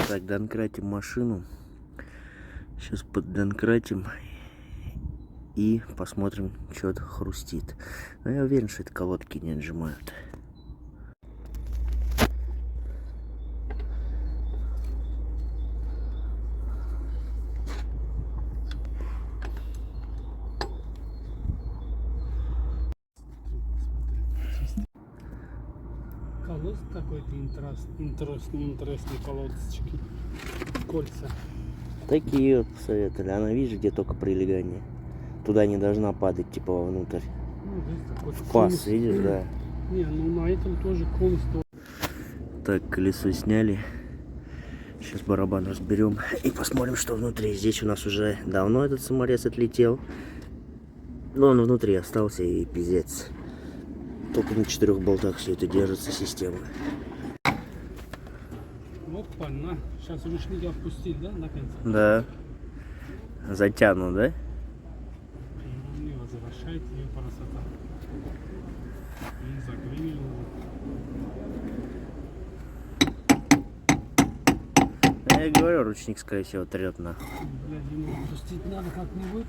Так, донкратим машину. Сейчас поддонкратим и посмотрим, что это хрустит. Но я уверен, что это колодки не отжимают. Колодец какой-то интересный колодочки. Кольца. Такие вот посоветовали. Она, видишь, где только прилегание. Туда не должна падать, типа, вовнутрь. Ну, здесь такой В паз, конус. видишь, да. Не, ну на этом тоже конус. Так, колесо сняли. Сейчас барабан разберем и посмотрим, что внутри. Здесь у нас уже давно этот саморез отлетел. Но он внутри остался и пиздец. Только на 4 болтах все это держится, система. Опа, на. Сейчас ручники опустить, да, наконец? Да. Затянут, да? Не возвращайте ее красота. И закрыли его. Я говорю, ручник, скорее всего, трет на. Блядь, ему опустить надо как-нибудь.